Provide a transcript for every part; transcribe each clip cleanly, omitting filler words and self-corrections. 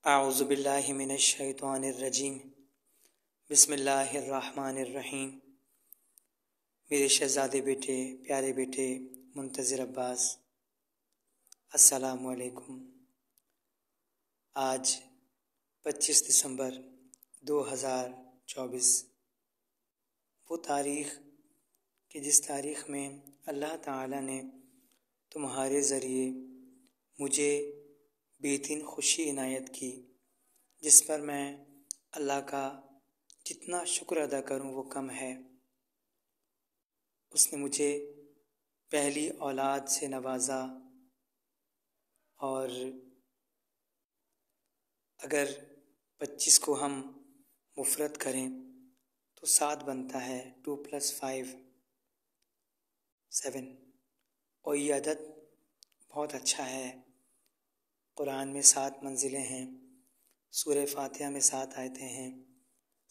اعوذ باللہ من الشیطان الرجیم بسم اللہ الرحمن الرحیم۔ میرے شہزادے بیٹے، پیارے بیٹے منتظر عباس، السلام علیکم۔ آج 25 دسمبر 2024، وہ تاریخ کہ جس تاریخ میں اللہ تعالیٰ نے تمہارے ذریعے مجھے بہترین خوشی عنایت کی، جس پر میں اللہ کا جتنا شکر ادا کروں وہ کم ہے۔ اس نے مجھے پہلی اولاد سے نوازا، اور اگر 25 کو ہم مفرد کریں تو 7 بنتا ہے، 2 + 5 7، اور یہ عدد بہت اچھا ہے۔ قرآن میں 7 منزلیں ہیں، سورہ فاتحہ میں 7 آیتیں ہیں،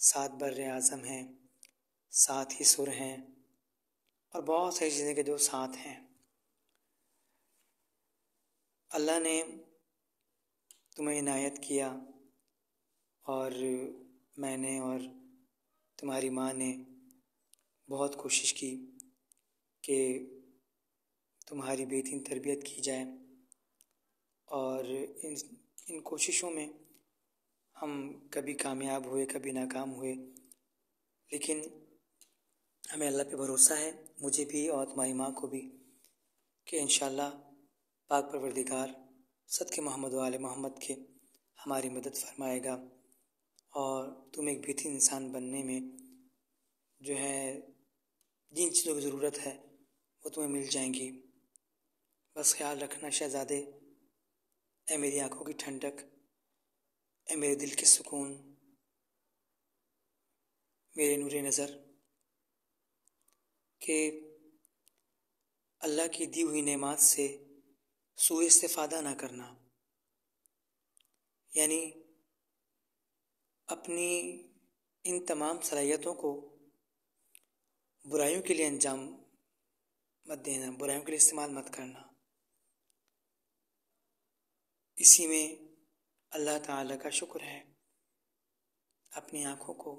7 بر اعظم ہیں، 7 ہی سر ہیں، اور بہت ساری چیزیں کہ جو 7 ہیں۔ اللہ نے تمہیں عنایت کیا، اور میں نے اور تمہاری ماں نے بہت کوشش کی کہ تمہاری بہترین تربیت کی جائے، اور ان کوششوں میں ہم کبھی کامیاب ہوئے، کبھی ناکام ہوئے، لیکن ہمیں اللہ پہ بھروسہ ہے، مجھے بھی اور تمہاری ماں کو بھی، کہ انشاءاللہ پاک پروردگار صدق محمد و آل محمد کے ہماری مدد فرمائے گا، اور تم ایک بہترین انسان بننے میں جو ہے جن چیزوں کی ضرورت ہے وہ تمہیں مل جائیں گی۔ بس خیال رکھنا شہزادے، اے میری آنکھوں کی ٹھنڈک، اے میرے دل کے سکون، میرے نور نظر، کہ اللہ کی دی ہوئی نعمات سے سوء استفادہ نہ کرنا، یعنی اپنی ان تمام صلاحیتوں کو برائیوں کے لیے انجام مت دینا، برائیوں کے لیے استعمال مت کرنا۔ اسی میں اللہ تعالیٰ کا شکر ہے، اپنی آنکھوں کو،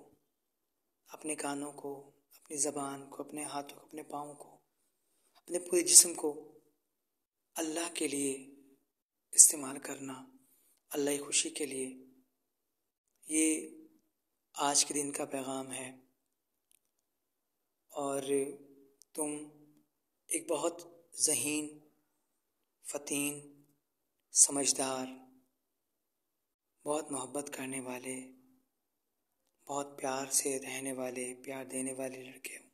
اپنے کانوں کو، اپنی زبان کو، اپنے ہاتھوں کو، اپنے پاؤں کو، اپنے پورے جسم کو اللہ کے لیے استعمال کرنا، اللہ کی خوشی کے لیے۔ یہ آج کے دن کا پیغام ہے، اور تم ایک بہت ذہین، فطین، سمجھدار، بہت محبت کرنے والے، بہت پیار سے رہنے والے، پیار دینے والے لڑکے ہو۔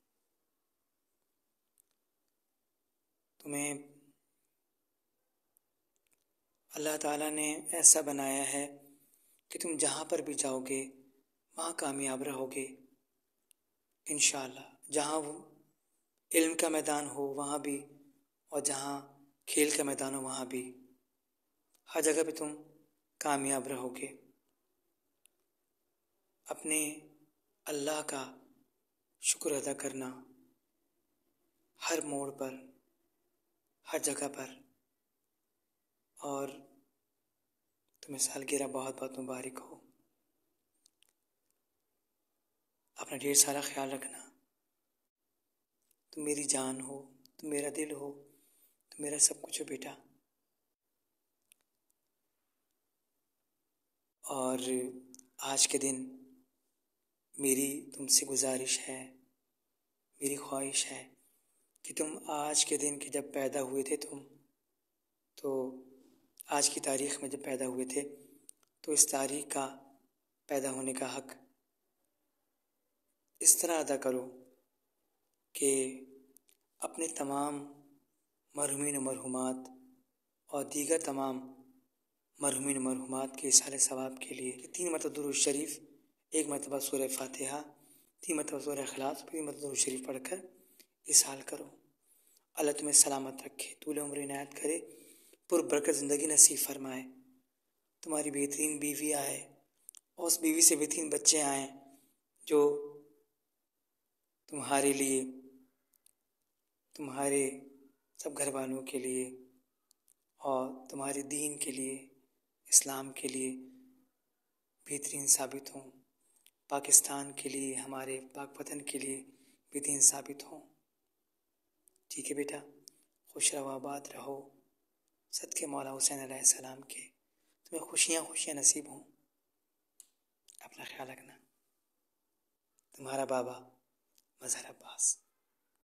تمہیں اللہ تعالیٰ نے ایسا بنایا ہے کہ تم جہاں پر بھی جاؤ گے وہاں کامیاب رہو گے انشاءاللہ۔ جہاں وہ علم کا میدان ہو وہاں بھی، اور جہاں کھیل کا میدان ہو وہاں بھی، ہر جگہ پہ تم کامیاب رہو گے۔ اپنے اللہ کا شکر ادا کرنا ہر موڑ پر، ہر جگہ پر، اور تمہیں سالگرہ بہت بہت مبارک ہو۔ اپنا ڈھیر سارا خیال رکھنا۔ تم میری جان ہو، تم میرا دل ہو، تم میرا سب کچھ ہو بیٹا۔ اور آج کے دن میری تم سے گزارش ہے، میری خواہش ہے کہ تم آج کے دن کہ جب پیدا ہوئے تھے تم، تو آج کی تاریخ میں جب پیدا ہوئے تھے تو اس تاریخ کا پیدا ہونے کا حق اس طرح ادا کرو کہ اپنے تمام مرحومین و مرحومات اور دیگر تمام مرحومین و مرحومات کے اصحال ثواب کے لیے 3 مرتبہ درود شریف، 1 مرتبہ سورہ فاتحہ، 3 مرتبہ سورہ اخلاص، 3 مرتبہ درود شریف پڑھ کر اصحال کرو۔ اللہ تمہیں سلامت رکھے، طول عمر عنایت کرے، پر برکت زندگی نصیب فرمائے، تمہاری بہترین بیوی آئے، اور اس بیوی سے بہترین بچے آئیں جو تمہارے لیے، تمہارے سب گھر والوں کے لیے، اور تمہارے دین کے لیے، اسلام کے لیے بہترین ثابت ہوں، پاکستان کے لیے، ہمارے پاک وطن کے لیے بہترین ثابت ہوں۔ ٹھیک ہے بیٹا، خوش رہو، آباد رہو، صدقے مولا حسین علیہ السلام کے تمہیں خوشیاں نصیب ہوں۔ اپنا خیال رکھنا۔ تمہارا بابا مظہر عباس۔